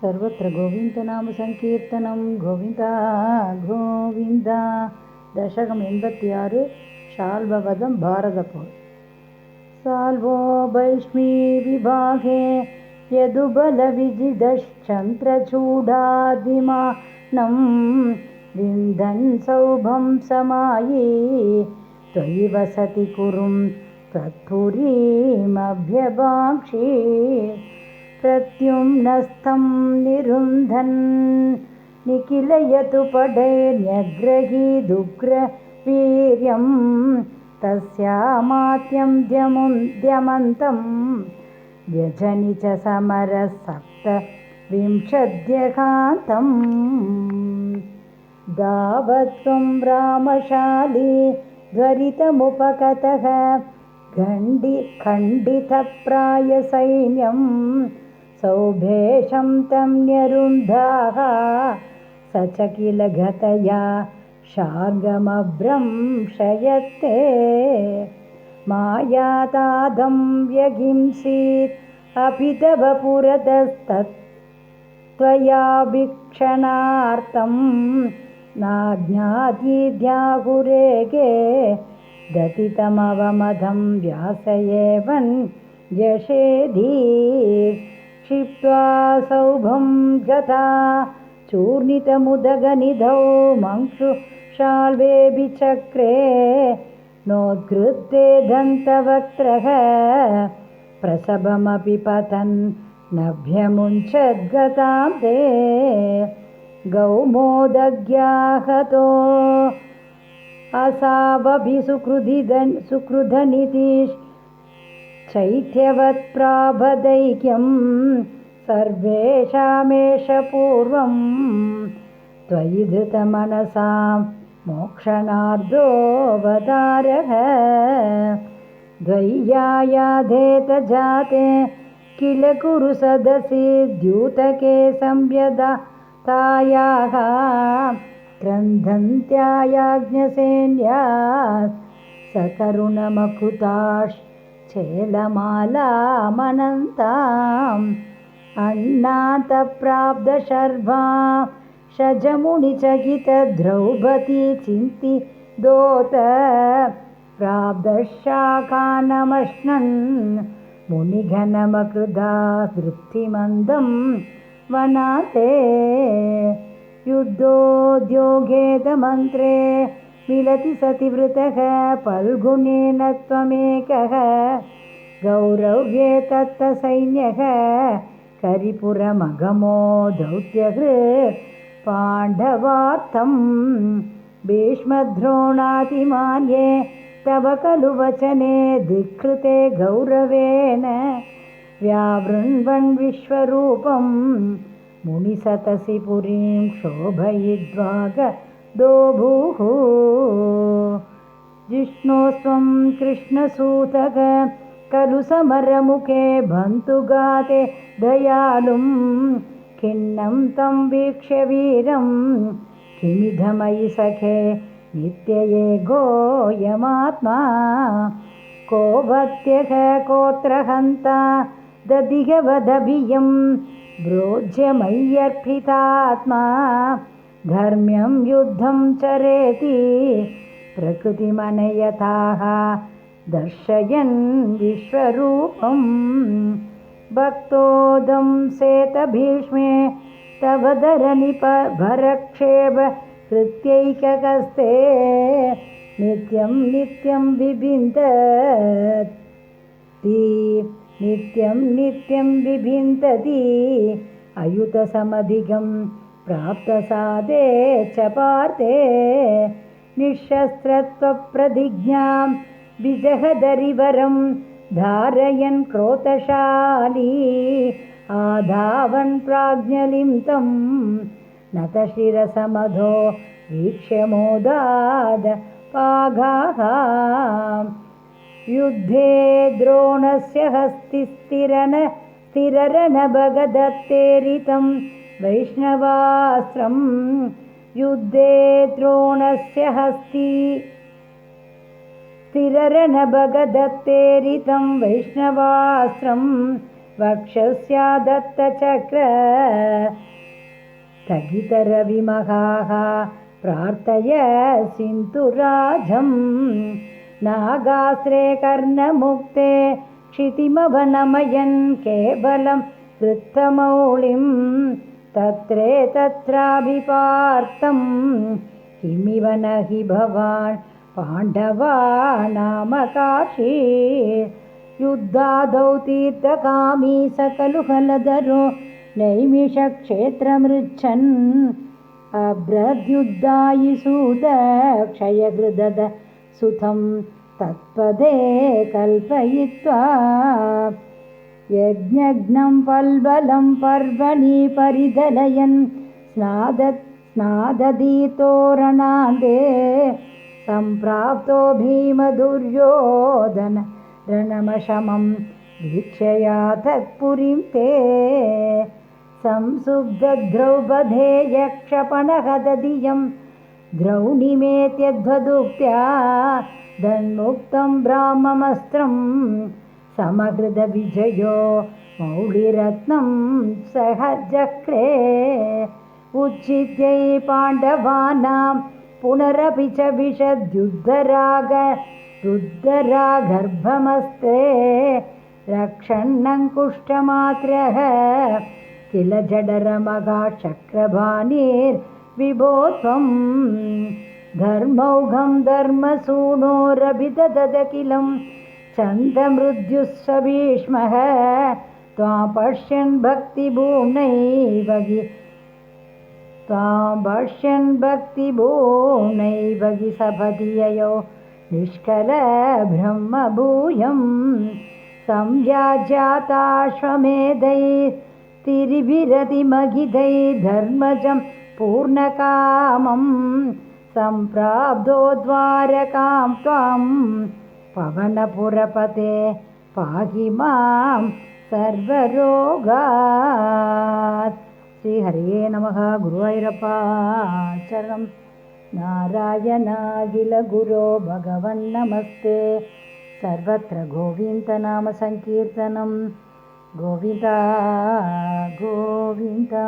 सर्वत्र गोविन्दनामसङ्कीर्तनं गोविन्दा गोविन्दा. दशकम् 86 शाल्ववधं भारतपोर्. साल्वो भैष्मी विभागे यदुबलविजिदश्चन्द्रचूडादिमानं विन्दन् सौभं समाये त्वयि वसति कुरुं त्वत्पुरीमभ्यभाक्षे प्रत्युम्नस्तं निरुन्धन् निखिलयतु पडैर्न्यग्रहीदुग्रवीर्यं तस्यामात्यं द्यमन्तं व्यजनि च समरसप्तविंशद्यकान्तम् दावत्वं रामशाली त्वरितमुपगतः खण्डितप्रायसैन्यं सौभेशं तं न्यरुन्धाः स च किल गतया शार्गमभ्रंशयत्ते मायातादं व्यगिंसीत् अपि तव पुरतस्तत्त्वया वीक्षणार्थं नाज्ञातीद्याहुरेगे दतितमवमदं व्यासयेवन् यशेधी क्षिप्त्वा सौभं गता चूर्णितमुदगनिधौ मंशुशाल्वेऽभिचक्रे नोत्कृत्ते दन्तवक्त्रः प्रसभमपि पतन् नभ्यमुञ्चद्गतां ते गौमोदग्याहतो असावभि सुकृधनिति चैत्यवत्प्राभदैक्यं सर्वेषामेष पूर्वं त्वयि धृतमनसां मोक्षणार्दोऽवतारः द्वय्यायाधेत जाते किल कुरु सदसि द्यूतके संव्यदातायाः क्रन्दन्त्यायाज्ञसेन्यात् सकरुणमकुताश्चेलमालामनन्ताम् अण्णातप्राब्धशर्वा शजमुनिचकितद्रौपदी चिन्तिदोत प्राब्धशाखानमश्नन् मुनिघनमकृदा तृप्तिमन्दं वनाते युद्धोद्योगेदमन्त्रे मिलति सति वृतः फल्गुनेन त्वमेकः गौरव्ये तत्तसैन्यः करिपुरमगमो दौत्यहृत् पाण्डवार्थं भीष्मद्रोणातिमान्ये तव खलु वचने धिक्कृते गौरवेण व्यावृण्वन् विश्वरूपं मुनिसतसि पुरीं शोभयिद्वागदोभूः जिष्णोस्त्वं कृष्णसूतः खलु समरमुखे बन्तुगाते दयालुं खिन्नं तं वीक्ष्य वीरं किमिधमयि सखे नित्यये गोयमात्मा को भत्यः कोत्रहन्ता दधिगवदभियं ब्रोज्यमय्यर्पितात्मा धर्म्यं युद्धं चरेति प्रकृतिमनयताः दर्शयन् विश्वरूपं भक्तोदं सेत भीष्मे तव धरनिपभरक्षेप कृत्यैककस्ते नित्यं नित्यं विभिन्दति अयुतसमधिगं प्राप्तसादे च पार्थे निःशस्त्रत्वप्रतिज्ञां विजहदरिवरं धारयन् क्रोधशाली आधावन् प्राज्ञलिं तं नतशिरसमधो वीक्ष्य मोदाद पागाः युद्धे द्रोणस्य हस्तिस्थिररणभगदत्तेरितं वैष्णवास्त्रं युद्धे द्रोणस्य हस्तिस्थिररणभगदत्तेरितं वैष्णवास्त्रं वक्षस्यादत्तचक्र स्थगितरविमहाः प्रार्थय सिन्धुराजं नागास्त्रे कर्णमुक्ते क्षितिमवनमयन् केवलं कृत्तमौलिं तत्रेतत्राभिपार्तं किमिव न हि भवान् पाण्डवानामकाशी युद्धादौ तीर्थकामी सकलु हलधरो नैमिषक्षेत्रमृच्छन् अभ्रद्युद्धायिसूद क्षयहृदद सुतं तत्पदे कल्पयित्वा यज्ञघ्नं पल्बलं पर्वणि परिदलयन् स्नादधीतोरणान्दे सम्प्राप्तो भीमदुर्योधन रणमशमं वीक्षया तत्पुरीं ते संसुब्धद्रौपदे यक्षपणहदधियं द्रौणीमेत्यध्वदुक्त्या धन्मुक्तं ब्राह्ममस्त्रं समहृदविजयो मौलिरत्नं सह जक्रे उच्छित्यै पाण्डवानां पुनरपि च रुद्धरागर्भमस्ते रक्षन्नङ्कुष्ठमात्रः किल जडरमगाचक्रभाणिर्विभो त्वं धर्मौघं धर्मसूनोरभिददखिलं छन्दमृत्युः भीष्मः त्वां पश्यन् भक्तिभूम्नैव हि सपदीययो निष्कलब्रह्मभूयं संव्याज्याताश्वमेधैस्तिरिभिरतिमहिधैर्धर्मजं पूर्णकामं सम्प्राप्तो द्वारकां त्वां पवनपुरपते पाहि मां सर्वरोगात्। श्रीहरये नमः। गुरुवायूरप्पा चरणं नारायणाखिल गुरो भगवन्नमस्ते। सर्वत्र गोविन्दनामसङ्कीर्तनं गोविन्दा गोविन्दा।